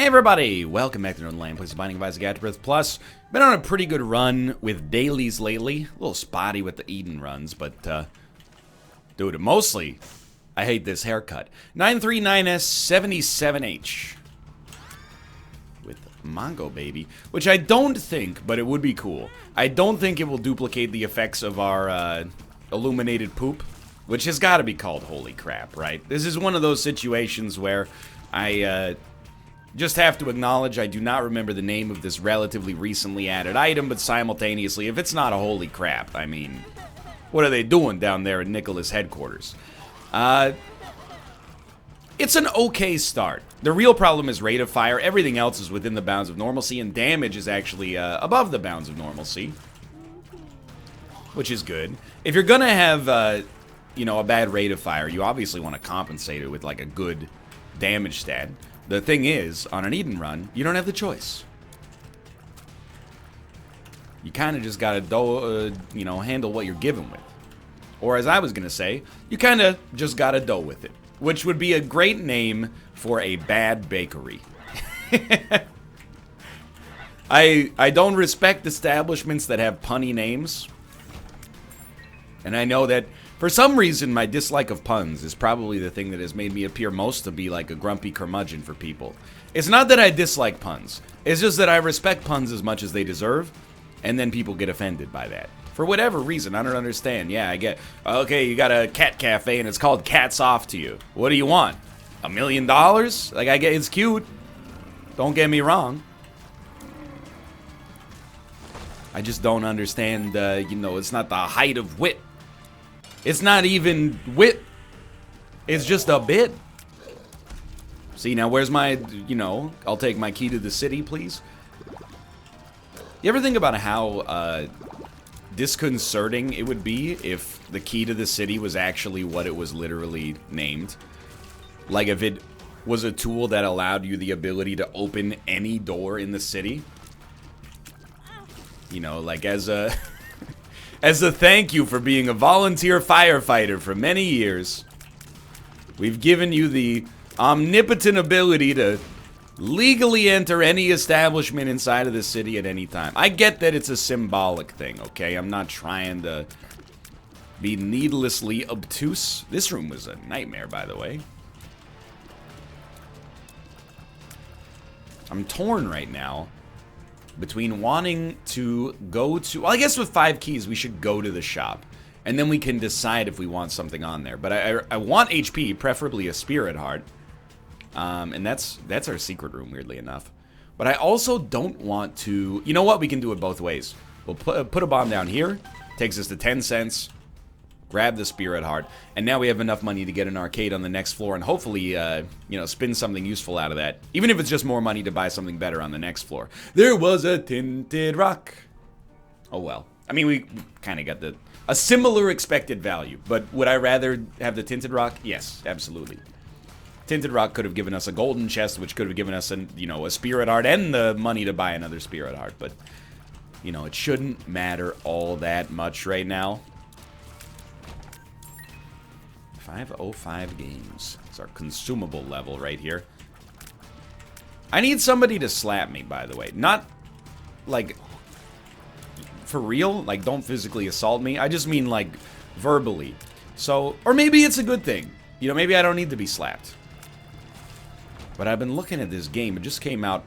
Hey everybody, welcome back to Northernlion, place of Binding of Isaac AFTERBIRTH Plus. Been on a pretty good run with dailies lately. A little spotty with the Eden runs, but, dude, mostly, I hate this haircut. 939S77H. With Mongo Baby, which I don't think, but it would be cool. I don't think it will duplicate the effects of our, illuminated poop, which has got to be called holy crap, right? This is one of those situations where I, just have to acknowledge I do not remember the name of this relatively recently added item, but simultaneously, if it's not a holy crap, I mean, what are they doing down there at Nicholas headquarters? It's an okay start. The real problem is rate of fire. Everything else is within the bounds of normalcy, and damage is actually above the bounds of normalcy, which is good. If you're gonna have, you know, a bad rate of fire, you obviously want to compensate it with, like, a good damage stat. The thing is, on an Eden run, you don't have the choice. You kind of just gotta you know, handle what you're given with. Or as I was gonna say, you kind of just gotta do with it. Which would be a great name for a bad bakery. I don't respect establishments that have punny names. And I know that for some reason, my dislike of puns is probably the thing that has made me appear most to be like a grumpy curmudgeon for people. It's not that I dislike puns. It's just that I respect puns as much as they deserve, and then people get offended by that. For whatever reason, I don't understand. Yeah, I get, okay, you got a cat cafe and it's called Cats Off to you. What do you want? $1 million? Like, I get, it's cute. Don't get me wrong. I just don't understand, you know, it's not the height of wit. It's not even wit. It's just a bit. See, now where's my, you know, I'll take my key to the city, please. You ever think about how disconcerting it would be if the key to the city was actually what it was literally named? Like if it was a tool that allowed you the ability to open any door in the city? You know, like as a... As a thank you for being a volunteer firefighter for many years, we've given you the omnipotent ability to legally enter any establishment inside of the city at any time. I get that it's a symbolic thing, okay? I'm not trying to be needlessly obtuse. This room was a nightmare, by the way. I'm torn right now between wanting to go to... Well, I guess with 5 keys, we should go to the shop. And then we can decide if we want something on there. But I want HP, preferably a spirit heart. And that's our secret room, weirdly enough. But I also don't want to... You know what? We can do it both ways. We'll put a bomb down here. Takes us to 10 cents. Grab the spirit heart. And now we have enough money to get an arcade on the next floor. And hopefully, you know, spin something useful out of that. Even if it's just more money to buy something better on the next floor. There was a tinted rock. Oh well. I mean, we kind of got a similar expected value. But would I rather have the tinted rock? Yes, absolutely. Tinted rock could have given us a golden chest, which could have given us, you know, a spirit heart and the money to buy another spirit heart. But, you know, it shouldn't matter all that much right now. 505 games. It's our consumable level right here. I need somebody to slap me, by the way. Not, like, for real. Like, don't physically assault me. I just mean, like, verbally. So, or maybe it's a good thing. You know, maybe I don't need to be slapped. But I've been looking at this game. It just came out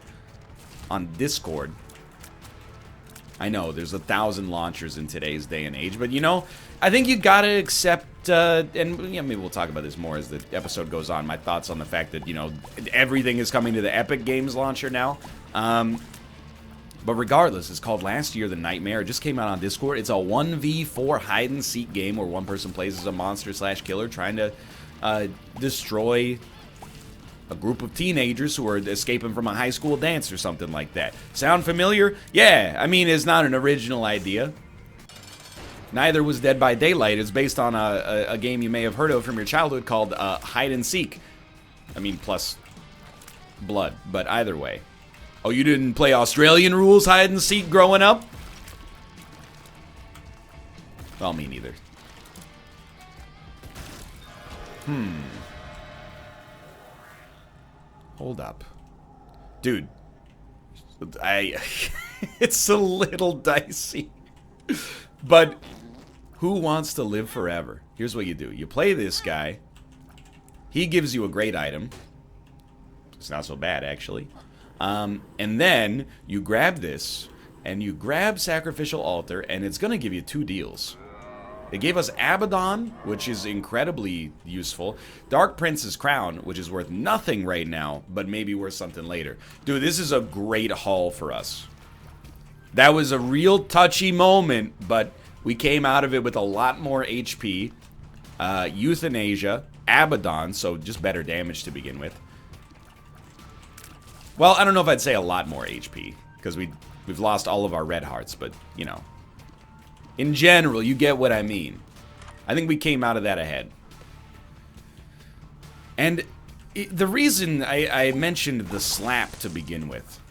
on Discord. I know, there's 1,000 launchers in today's day and age, but you know, I think you gotta accept, and yeah, maybe we'll talk about this more as the episode goes on, my thoughts on the fact that, you know, everything is coming to the Epic Games launcher now. But regardless, it's called Last Year the Nightmare. It just came out on Discord. It's a 1v4 hide-and-seek game where one person plays as a monster/killer trying to destroy a group of teenagers who are escaping from a high school dance or something like that. Sound familiar? Yeah, I mean, it's not an original idea. Neither was Dead by Daylight. It's based on a game you may have heard of from your childhood called Hide and Seek. I mean, plus blood, but either way. Oh, you didn't play Australian rules hide and seek growing up? Well, me neither. Hold up. Dude, it's a little dicey. But who wants to live forever? Here's what you do. You play this guy. He gives you a great item. It's not so bad, actually. And then you grab this, and you grab Sacrificial Altar, and it's going to give you 2 deals. It gave us Abaddon, which is incredibly useful. Dark Prince's Crown, which is worth nothing right now, but maybe worth something later. Dude, this is a great haul for us. That was a real touchy moment, but we came out of it with a lot more HP. Euthanasia, Abaddon, so just better damage to begin with. Well, I don't know if I'd say a lot more HP, because we've lost all of our red hearts, but, you know. In general, you get what I mean. I think we came out of that ahead. And the reason I mentioned the slap to begin with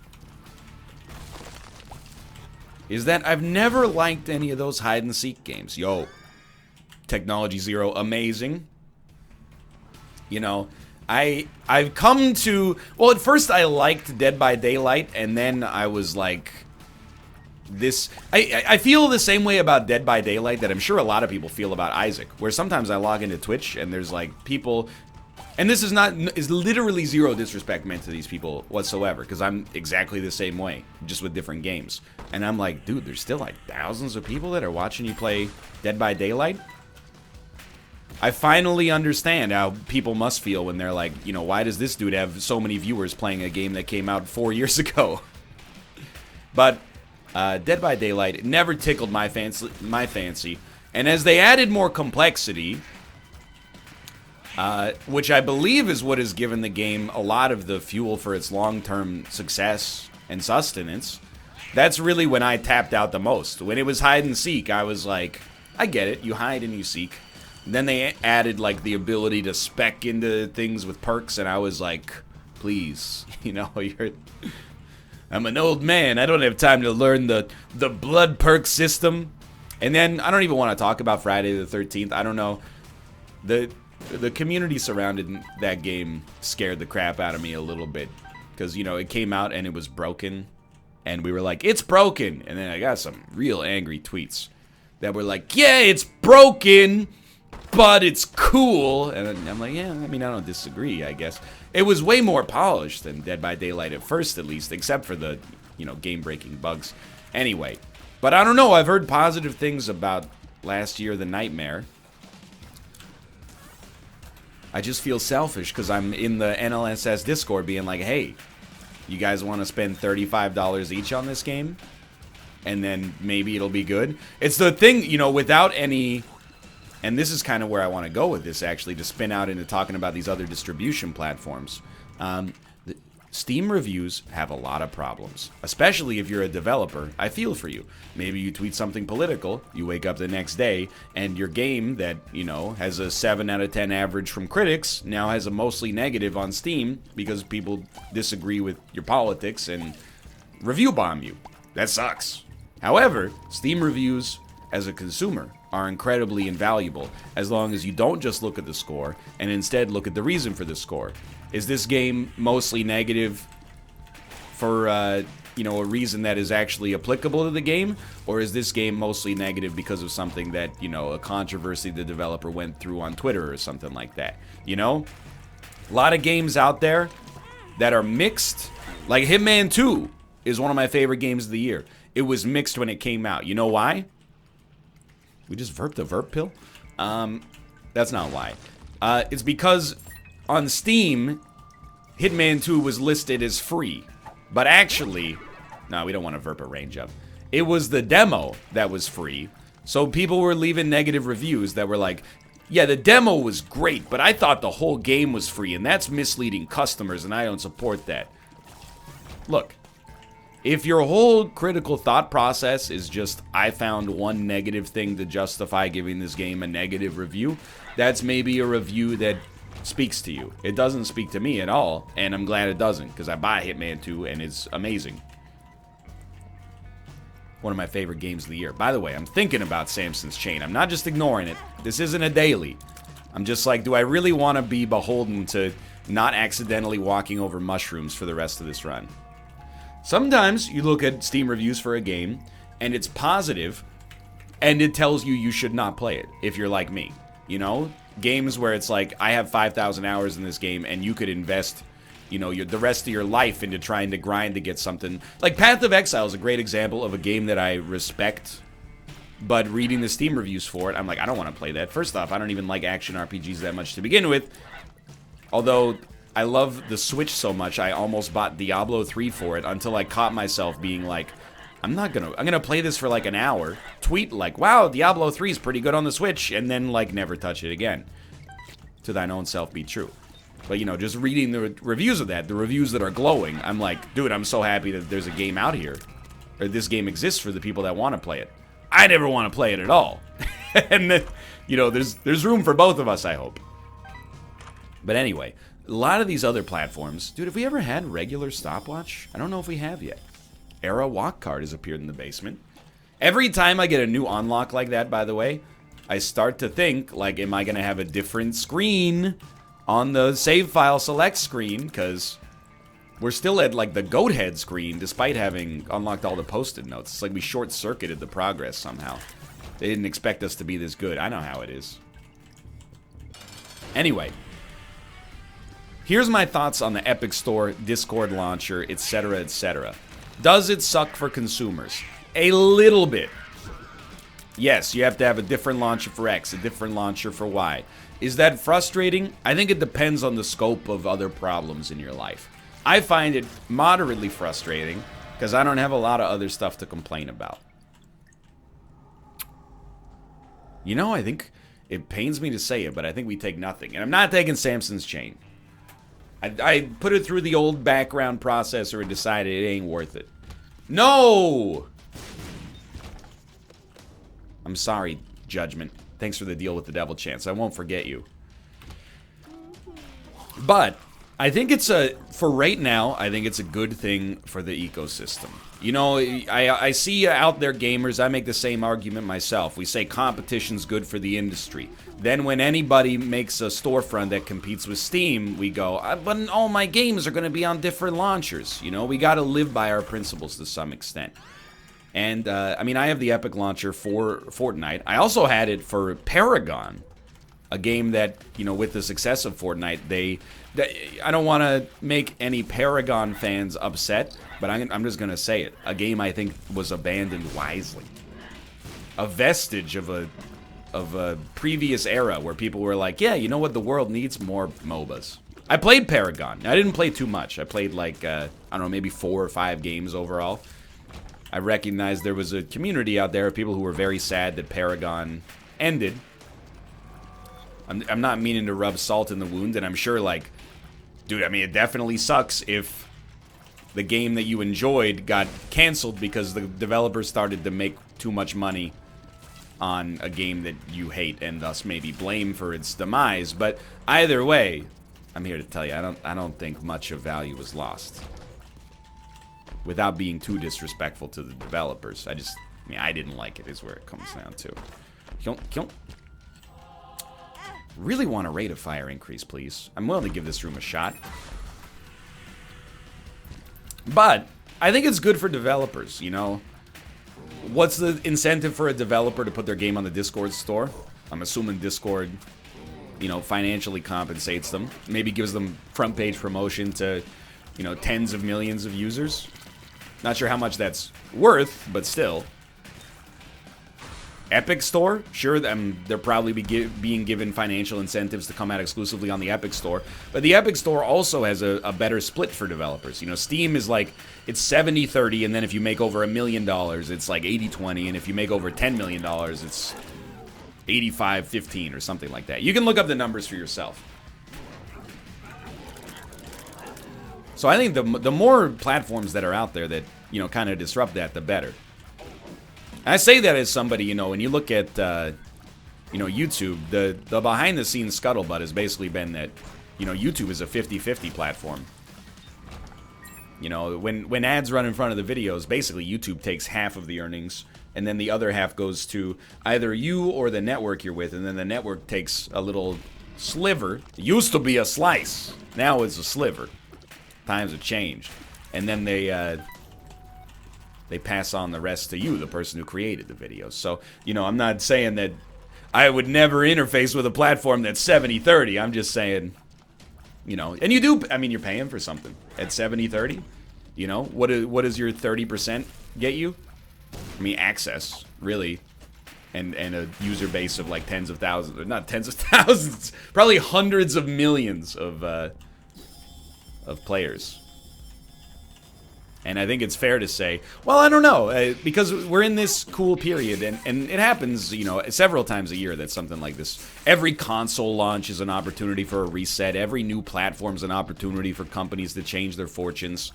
is that I've never liked any of those hide-and-seek games. Yo, Technology Zero, amazing. You know, I've come to... Well, at first I liked Dead by Daylight, and then I was like... I feel the same way about Dead by Daylight that I'm sure a lot of people feel about Isaac, where sometimes I log into Twitch, and there's like people... And this is literally zero disrespect meant to these people whatsoever, because I'm exactly the same way, just with different games. And I'm like, dude, there's still like thousands of people that are watching you play Dead by Daylight? I finally understand how people must feel when they're like, you know, why does this dude have so many viewers playing a game that came out 4 years ago? But Dead by Daylight never tickled my fancy. And as they added more complexity, which I believe is what has given the game a lot of the fuel for its long-term success and sustenance, that's really when I tapped out the most. When it was hide and seek, I was like, I get it, you hide and you seek. Then they added like the ability to spec into things with perks, and I was like, please, you know, I'm an old man, I don't have time to learn the blood perk system. And then I don't even want to talk about Friday the 13th. I don't know. The community surrounding that game scared the crap out of me a little bit, because, you know, it came out and it was broken, and we were like, it's broken. And then I got some real angry tweets that were like, yeah, it's broken, but it's cool. And I'm like, yeah, I mean, I don't disagree, I guess. It was way more polished than Dead by Daylight at first, at least, except for the, you know, game-breaking bugs. Anyway, but I don't know, I've heard positive things about last year, The Nightmare. I just feel selfish because I'm in the NLSS Discord being like, hey, you guys want to spend $35 each on this game? And then maybe it'll be good. It's the thing, you know, without any... And this is kind of where I want to go with this, actually, to spin out into talking about these other distribution platforms. Steam reviews have a lot of problems, especially if you're a developer. I feel for you. Maybe you tweet something political, you wake up the next day, and your game that, you know, has a 7 out of 10 average from critics now has a mostly negative on Steam because people disagree with your politics and review bomb you. That sucks. However, Steam reviews as a consumer are incredibly invaluable as long as you don't just look at the score and instead look at the reason for the score. Is this game mostly negative for, you know, a reason that is actually applicable to the game? Or is this game mostly negative because of something that, you know, a controversy the developer went through on Twitter or something like that? You know? A lot of games out there that are mixed. Like Hitman 2 is one of my favorite games of the year. It was mixed when it came out. You know why? We just verped a verp pill? That's not why. It's because on Steam, Hitman 2 was listed as free. But actually, no, we don't want to verp a range up. It was the demo that was free. So people were leaving negative reviews that were like, yeah, the demo was great, but I thought the whole game was free, and that's misleading customers, and I don't support that. Look. If your whole critical thought process is just, I found one negative thing to justify giving this game a negative review, that's maybe a review that speaks to you. It doesn't speak to me at all, and I'm glad it doesn't, because I buy Hitman 2, and it's amazing. One of my favorite games of the year. By the way, I'm thinking about Samson's Chain. I'm not just ignoring it. This isn't a daily. I'm just like, do I really want to be beholden to not accidentally walking over mushrooms for the rest of this run. Sometimes you look at Steam reviews for a game, and it's positive, and it tells you should not play it, if you're like me. You know? Games where it's like, I have 5,000 hours in this game, and you could invest, you know, the rest of your life into trying to grind to get something. Like, Path of Exile is a great example of a game that I respect, but reading the Steam reviews for it, I'm like, I don't want to play that. First off, I don't even like action RPGs that much to begin with. Although, I love the Switch so much, I almost bought Diablo 3 for it until I caught myself being like, I'm gonna play this for like an hour, tweet like, wow, Diablo 3 is pretty good on the Switch, and then like never touch it again. To thine own self be true. But you know, just reading the reviews of that, the reviews that are glowing, I'm like, dude, I'm so happy that there's a game out here. Or this game exists for the people that want to play it. I never want to play it at all. And then, you know, there's room for both of us, I hope. But anyway, a lot of these other platforms, dude, have we ever had regular stopwatch? I don't know if we have yet. Era walk card has appeared in the basement. Every time I get a new unlock like that, by the way, I start to think, like, am I going to have a different screen on the save file select screen? Because we're still at, like, the goat head screen, despite having unlocked all the post-it notes. It's like we short-circuited the progress somehow. They didn't expect us to be this good. I know how it is. Anyway. Here's my thoughts on the Epic Store, Discord launcher, etc., etc. Does it suck for consumers? A little bit. Yes, you have to have a different launcher for X, a different launcher for Y. Is that frustrating? I think it depends on the scope of other problems in your life. I find it moderately frustrating because I don't have a lot of other stuff to complain about. You know, I think it pains me to say it, but I think we take nothing. And I'm not taking Samson's chain. I put it through the old background processor and decided it ain't worth it. No! I'm sorry, Judgment. Thanks for the deal with the devil chance. I won't forget you. But I think it's for right now, I think it's a good thing for the ecosystem. You know, I see out there gamers, I make the same argument myself. We say competition's good for the industry. Then when anybody makes a storefront that competes with Steam, we go, but all my games are going to be on different launchers. You know, we got to live by our principles to some extent. And, I mean, I have the Epic launcher for Fortnite. I also had it for Paragon, a game that, you know, with the success of Fortnite, I don't want to make any Paragon fans upset, but I'm just going to say it. A game I think was abandoned wisely. A vestige of a previous era where people were like, yeah, you know what, the world needs more MOBAs. I played Paragon. I didn't play too much. I played like, I don't know, maybe 4 or 5 games overall. I recognized there was a community out there of people who were very sad that Paragon ended. I'm not meaning to rub salt in the wound, and I'm sure, like, dude, I mean, it definitely sucks if the game that you enjoyed got canceled because the developers started to make too much money on a game that you hate and thus maybe blame for its demise. But either way, I'm here to tell you, I don't think much of value was lost. Without being too disrespectful to the developers. I mean, I didn't like it, is where it comes down to. Really want a rate of fire increase, please. I'm willing to give this room a shot. But I think it's good for developers, you know. What's the incentive for a developer to put their game on the Discord store? I'm assuming Discord, you know, financially compensates them. Maybe gives them front page promotion to, you know, tens of millions of users. Not sure how much that's worth, but still. Epic Store? Sure, they're probably being given financial incentives to come out exclusively on the Epic Store. But the Epic Store also has a better split for developers. You know, Steam is like, it's 70-30, and then if you make over $1 million, it's like 80-20, and if you make over $10 million, it's 85-15 or something like that. You can look up the numbers for yourself. So I think the more platforms that are out there that, you know, kind of disrupt that, the better. I say that as somebody, you know, when you look at, you know, YouTube, the behind-the-scenes scuttlebutt has basically been that, you know, YouTube is a 50-50 platform. You know, when ads run in front of the videos, basically YouTube takes half of the earnings, and then the other half goes to either you or the network you're with, and then the network takes a little sliver. It used to be a slice. Now it's a sliver. Times have changed. And then they pass on the rest to you, the person who created the videos. So, you know, I'm not saying that I would never interface with a platform that's 70-30. I'm just saying, you know, and you do, I mean, you're paying for something at 70-30. You know, what does your 30% get you? I mean, access, really. And a user base of like tens of thousands, or not tens of thousands, probably hundreds of millions of players. And I think it's fair to say, well, I don't know, because we're in this cool period, and it happens, you know, several times a year that something like this. Every console launch is an opportunity for a reset. Every new platform is an opportunity for companies to change their fortunes.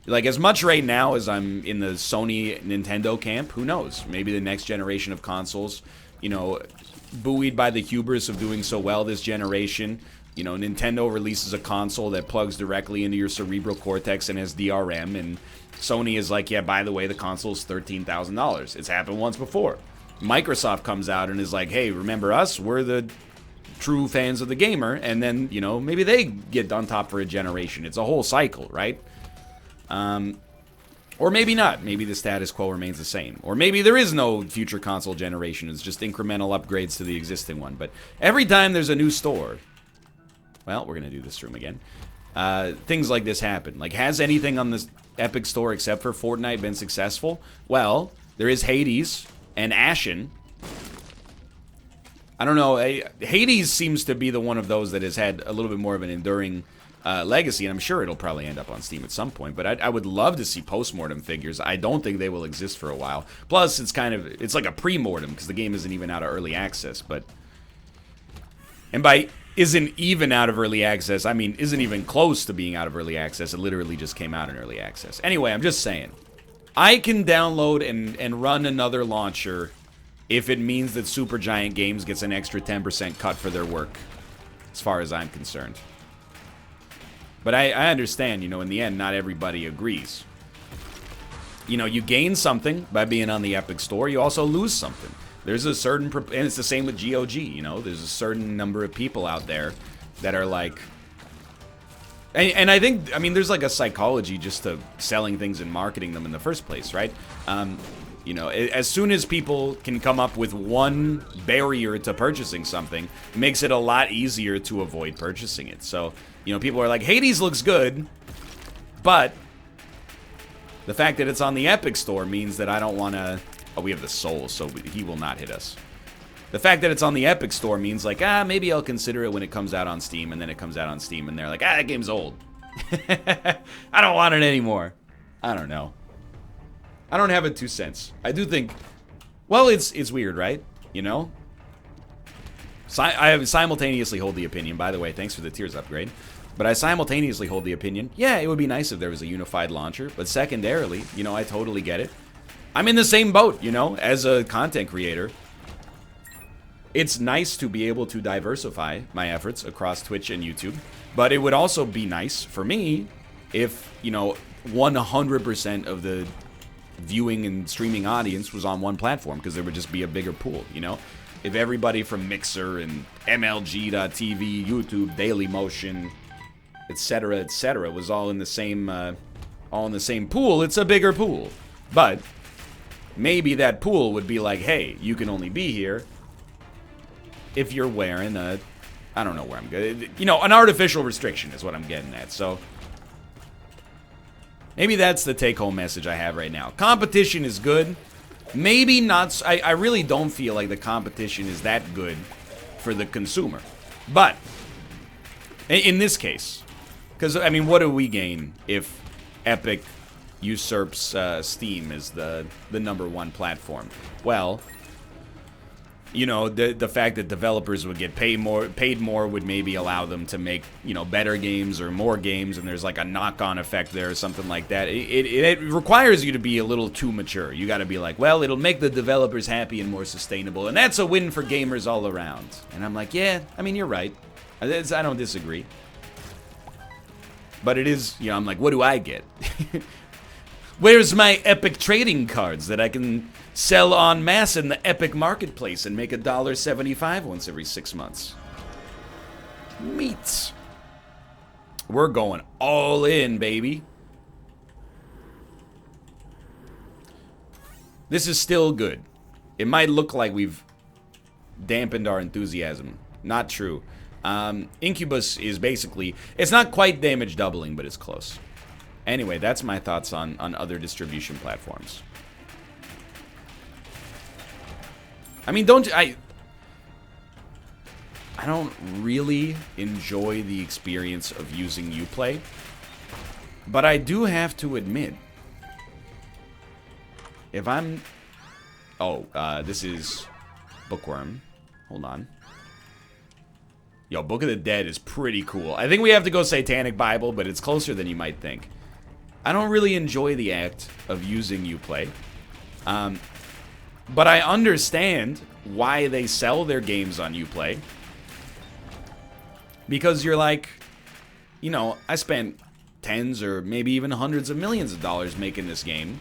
Like, as much right now as I'm in the Sony Nintendo camp, who knows? Maybe the next generation of consoles, you know, buoyed by the hubris of doing so well this generation, you know, Nintendo releases a console that plugs directly into your cerebral cortex and has DRM, and Sony is like, yeah, by the way, the console's $13,000. It's happened once before. Microsoft comes out and is like, hey, remember us? We're the true fans of the gamer, and then, you know, maybe they get on top for a generation. It's a whole cycle, right? Or maybe not. Maybe the status quo remains the same. Or maybe there is no future console generation. It's just incremental upgrades to the existing one. But every time there's a new store, well, we're going to do this room again. Things like this happen. Like, has anything on this Epic Store except for Fortnite been successful? Well, there is Hades and Ashen. I don't know. Hades seems to be the one of those that has had a little bit more of an enduring legacy, and I'm sure it'll probably end up on Steam at some point, but I would love to see postmortem figures. I don't think they will exist for a while. Plus, it's like a pre-mortem, because the game isn't even out of early access, and by isn't even out of early access, I mean isn't even close to being out of early access. It literally just came out in early access. Anyway, I'm just saying, I can download and run another launcher if it means that Supergiant Games gets an extra 10% cut for their work, as far as I'm concerned. But I understand, you know, in the end, not everybody agrees. You know, you gain something by being on the Epic Store. You also lose something. There's a certain, and it's the same with GOG, you know. There's a certain number of people out there that are like, and I think, I mean, there's like a psychology just to selling things and marketing them in the first place, right? You know, as soon as people can come up with one barrier to purchasing something, it makes it a lot easier to avoid purchasing it. So, you know, people are like, Hades looks good, but the fact that it's on the Epic Store means that I don't want to... Oh, we have the Soul, so he will not hit us. The fact that it's on the Epic Store means, like, maybe I'll consider it when it comes out on Steam, and then it comes out on Steam, and they're like, that game's old. I don't want it anymore. I don't know. I don't have a 2 cents. I do think... Well, it's weird, right? You know? I simultaneously hold the opinion, by the way, thanks for the tiers upgrade, but I simultaneously hold the opinion, yeah, it would be nice if there was a unified launcher, but secondarily, you know, I totally get it. I'm in the same boat, you know, as a content creator. It's nice to be able to diversify my efforts across Twitch and YouTube, but it would also be nice for me if, you know, 100% of the viewing and streaming audience was on one platform, because there would just be a bigger pool, you know? If everybody from Mixer and MLG.TV, YouTube, Dailymotion, etc., was all in the same pool, it's a bigger pool. But maybe that pool would be like, hey, you can only be here if you're wearing a, I don't know where I'm going, you know, an artificial restriction is what I'm getting at. So maybe that's the take-home message I have right now. Competition is good. Maybe not. I really don't feel like the competition is that good for the consumer. But in this case, because, I mean, what do we gain if Epic usurps Steam as the #1 platform? Well, you know, the fact that developers would get paid more would maybe allow them to make, you know, better games or more games, and there's like a knock-on effect there or something like that. It requires you to be a little too mature. You got to be like, well, it'll make the developers happy and more sustainable, and that's a win for gamers all around. And I'm like, yeah, I mean, you're right. I don't disagree. But it is, you know, I'm like, what do I get? Where's my Epic trading cards that I can sell en masse in the Epic Marketplace and make $1.75 once every 6 months? meats. We're going all in, baby. This is still good. It might look like we've dampened our enthusiasm. Not true. Incubus is basically... It's not quite damage doubling, but it's close. Anyway, that's my thoughts on other distribution platforms. I mean, I don't really enjoy the experience of using Uplay, but I do have to admit, if I'm... Oh, this is Bookworm. Hold on. Yo, Book of the Dead is pretty cool. I think we have to go Satanic Bible, but it's closer than you might think. I don't really enjoy the act of using Uplay. But I understand why they sell their games on Uplay. Because you're like, you know, I spent tens or maybe even hundreds of millions of dollars making this game.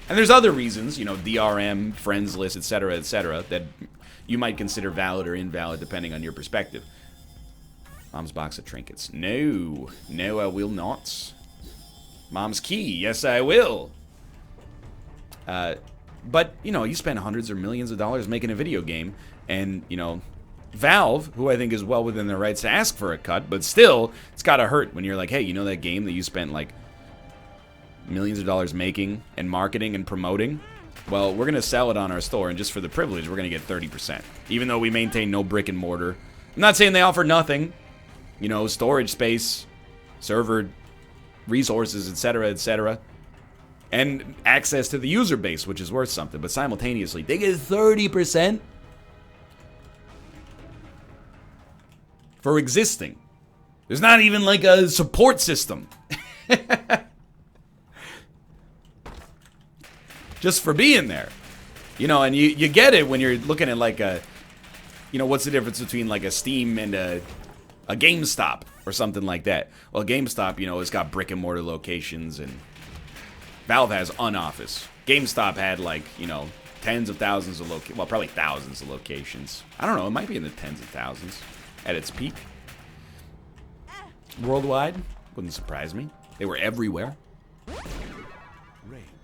And there's other reasons, you know, DRM, friends list, etc., that you might consider valid or invalid depending on your perspective. Mom's box of trinkets. No, I will not. Mom's key. Yes, I will. But, you know, you spend hundreds or millions of dollars making a video game, and, you know, Valve, who I think is well within their rights to ask for a cut, but still, it's gotta hurt when you're like, hey, you know that game that you spent, like, millions of dollars making and marketing and promoting? Well, we're gonna sell it on our store, and just for the privilege, we're gonna get 30%. Even though we maintain no brick and mortar. I'm not saying they offer nothing. You know, storage space, server resources, etc., and access to the user base, which is worth something. But simultaneously, they get 30% for existing. There's not even like a support system. Just for being there. You know, and you get it when you're looking at like a, you know, what's the difference between like a Steam and a GameStop or something like that. Well, GameStop, you know, it's got brick and mortar locations, and Valve has an office. GameStop had like, you know, tens of thousands of well, probably thousands of locations. I don't know, it might be in the tens of thousands at its peak. Worldwide, wouldn't surprise me. They were everywhere.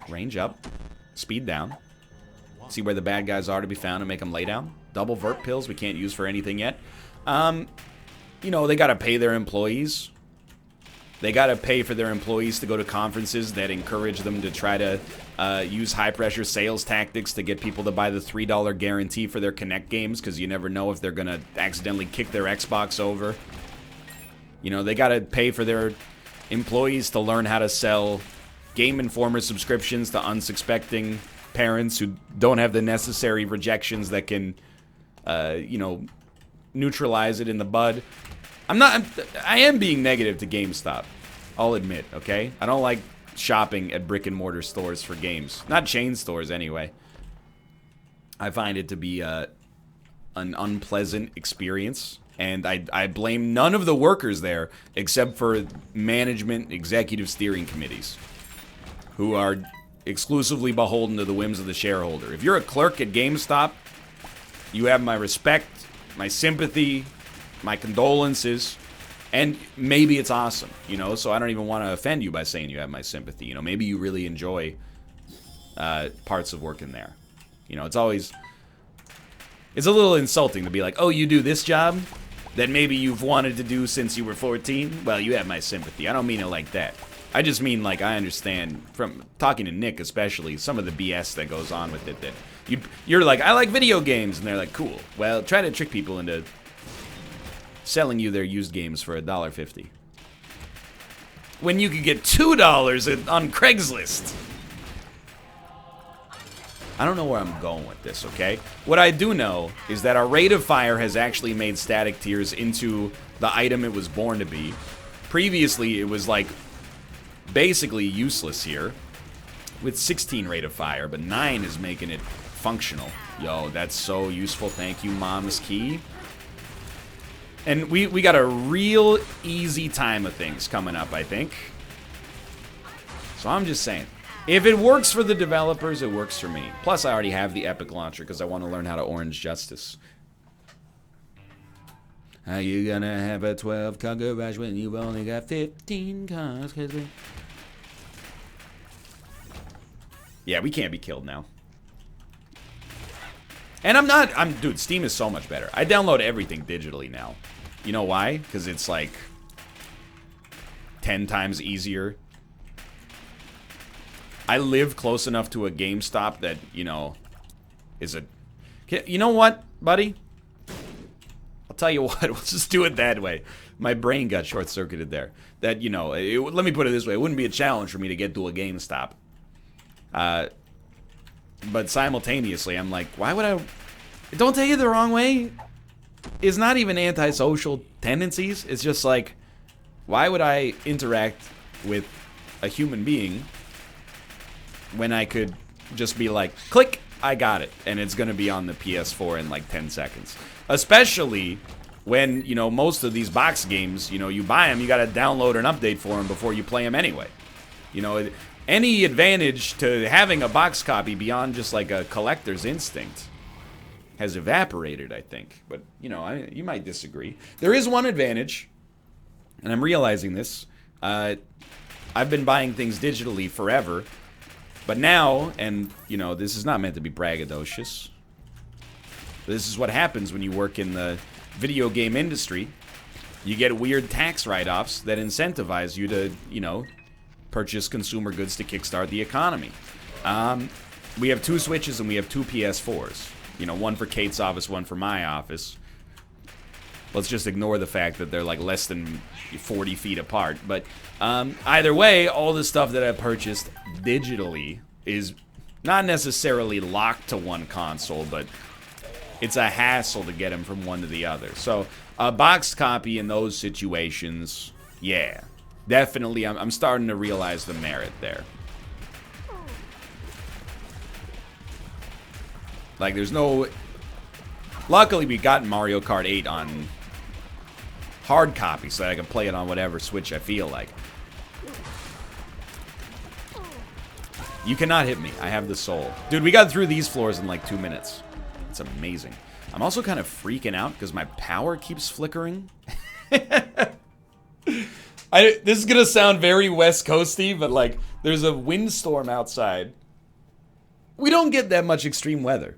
Range up, speed down. See where the bad guys are to be found and make them lay down. Double vert pills we can't use for anything yet. You know, they gotta pay their employees. They gotta pay for their employees to go to conferences that encourage them to try to use high-pressure sales tactics to get people to buy the $3 guarantee for their Kinect games, because you never know if they're gonna accidentally kick their Xbox over. You know, they gotta pay for their employees to learn how to sell Game Informer subscriptions to unsuspecting parents who don't have the necessary rejections that can, you know, neutralize it in the bud. I am being negative to GameStop. I'll admit, okay? I don't like shopping at brick and mortar stores for games. Not chain stores, anyway. I find it to be an unpleasant experience. And I blame none of the workers there except for management executive steering committees, who are exclusively beholden to the whims of the shareholder. If you're a clerk at GameStop, you have my respect, my sympathy, my condolences, and maybe it's awesome, you know, so I don't even want to offend you by saying you have my sympathy. You know, maybe you really enjoy parts of working there. You know, it's a little insulting to be like, oh, you do this job that maybe you've wanted to do since you were 14? Well, you have my sympathy. I don't mean it like that. I just mean, like, I understand, from talking to Nick especially, some of the BS that goes on with it, that you're like, I like video games, and they're like, cool. Well, try to trick people into selling you their used games for $1.50. When you could get $2 on Craigslist. I don't know where I'm going with this, okay? What I do know is that our rate of fire has actually made static tears into the item it was born to be. Previously, it was, like, basically useless here with 16 rate of fire, but 9 is making it functional. Yo, that's so useful. Thank you, Mom's Key. And we got a real easy time of things coming up, I think. So I'm just saying, if it works for the developers, it works for me. Plus, I already have the Epic Launcher because I want to learn how to Orange Justice. How you gonna have a 12-car garage when you've only got 15 cars? Yeah, we can't be killed now. And dude, Steam is so much better. I download everything digitally now. You know why? Because it's like 10 times easier. I live close enough to a GameStop that, you know, is a... You know what, buddy? I'll tell you what, we'll just do it that way. My brain got short-circuited there. That, you know, let me put it this way. It wouldn't be a challenge for me to get to a GameStop. But simultaneously, I'm like, why would I... Don't take it the wrong way. It's not even antisocial tendencies. It's just like, why would I interact with a human being when I could just be like, click, I got it. And it's going to be on the PS4 in like 10 seconds. Especially when, you know, most of these box games, you know, you buy them, you got to download an update for them before you play them anyway. You know, any advantage to having a box copy beyond just like a collector's instinct has evaporated, I think. But, you know, you might disagree. There is one advantage, and I'm realizing this. I've been buying things digitally forever, but now, and, you know, this is not meant to be braggadocious. This is what happens when you work in the video game industry. You get weird tax write-offs that incentivize you to, you know, purchase consumer goods to kickstart the economy. We have 2 Switches and we have 2 PS4s. You know, one for Kate's office, one for my office. Let's just ignore the fact that they're like less than 40 feet apart. But either way, all the stuff that I've purchased digitally is not necessarily locked to one console, but it's a hassle to get them from one to the other. So a boxed copy in those situations, yeah. Definitely, I'm starting to realize the merit there. Like, there's no... Luckily, we got Mario Kart 8 on hard copy so that I can play it on whatever Switch I feel like. You cannot hit me. I have the soul. Dude, we got through these floors in like 2 minutes. It's amazing. I'm also kind of freaking out because my power keeps flickering. This is gonna sound very West Coasty, but like, there's a windstorm outside. We don't get that much extreme weather.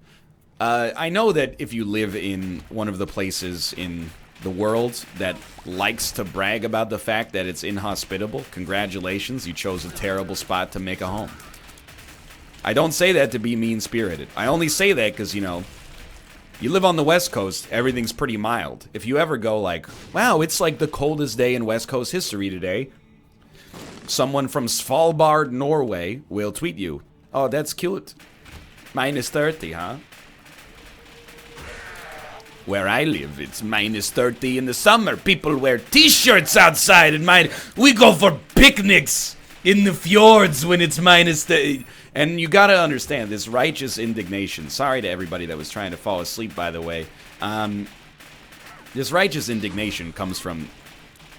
I know that if you live in one of the places in the world that likes to brag about the fact that it's inhospitable, congratulations, you chose a terrible spot to make a home. I don't say that to be mean-spirited. I only say that because, you know, you live on the West Coast, everything's pretty mild. If you ever go like, wow, it's like the coldest day in West Coast history today, someone from Svalbard, Norway will tweet you, oh, that's cute. Minus 30, huh? Where I live, it's minus 30 in the summer. People wear t-shirts outside and we go for picnics in the fjords when it's minus 30. And you gotta understand this righteous indignation. Sorry to everybody that was trying to fall asleep, by the way. This righteous indignation comes from,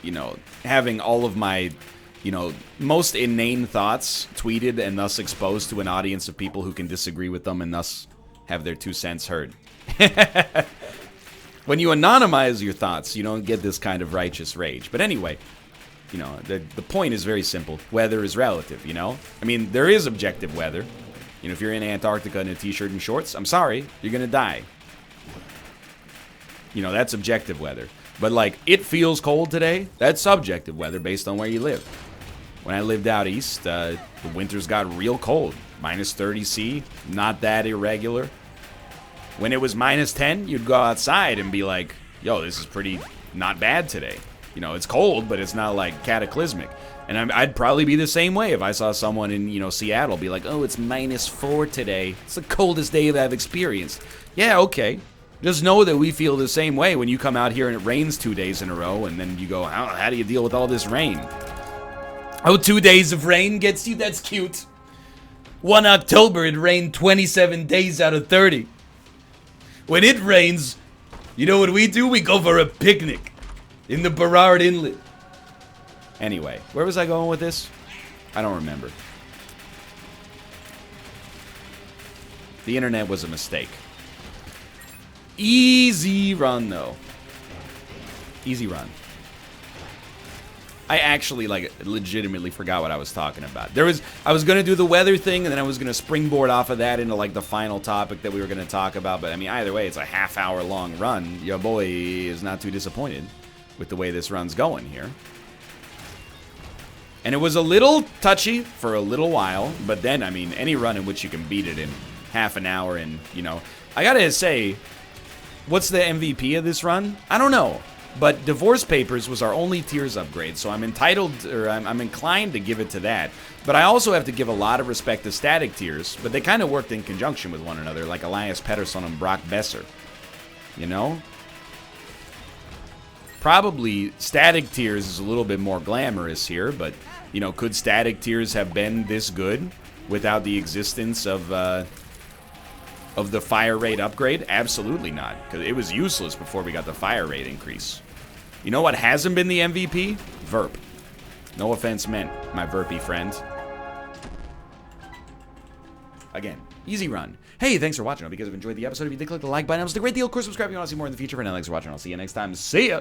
you know, having all of my, you know, most inane thoughts tweeted and thus exposed to an audience of people who can disagree with them and thus have their 2 cents heard. When you anonymize your thoughts, you don't get this kind of righteous rage. But anyway, you know, the point is very simple. Weather is relative, you know? I mean, there is objective weather. You know, if you're in Antarctica in a t-shirt and shorts, I'm sorry, you're gonna die. You know, that's objective weather. But like, it feels cold today, that's subjective weather based on where you live. When I lived out east, the winters got real cold. Minus 30 C, not that irregular. When it was minus 10, you'd go outside and be like, yo, this is pretty not bad today. You know, it's cold, but it's not like cataclysmic. And I'd probably be the same way if I saw someone in, you know, Seattle be like, oh, it's minus 4 today. It's the coldest day that I've experienced. Yeah, okay. Just know that we feel the same way when you come out here and it rains 2 days in a row and then you go, how do you deal with all this rain? Oh, 2 days of rain gets you? That's cute. 1 October, it rained 27 days out of 30. When it rains, you know what we do? We go for a picnic in the Burrard Inlet. Anyway, where was I going with this? I don't remember. The internet was a mistake. Easy run, though. Easy run. I actually, like, legitimately forgot what I was talking about. I was going to do the weather thing, and then I was going to springboard off of that into, like, the final topic that we were going to talk about. But, I mean, either way, it's a half-hour-long run. Your boy is not too disappointed with the way this run's going here. And it was a little touchy for a little while, but then, I mean, any run in which you can beat it in half an hour and, you know. I got to say, what's the MVP of this run? I don't know. But Divorce Papers was our only tiers upgrade, so I'm entitled, or I'm inclined to give it to that. But I also have to give a lot of respect to Static Tiers, but they kind of worked in conjunction with one another, like Elias Pettersson and Brock Besser. You know? Probably Static Tiers is a little bit more glamorous here, but, you know, could Static Tiers have been this good without the existence of the fire rate upgrade? Absolutely not, because it was useless before we got the fire rate increase. You know what hasn't been the MVP? Verp. No offense meant, my Verpy friend. Again, easy run. Hey, thanks for watching. I hope you guys have enjoyed the episode. If you did, click the like button. It was a great deal. Of course, subscribe if you want to see more in the future. For now, thanks for watching. I'll see you next time. See ya!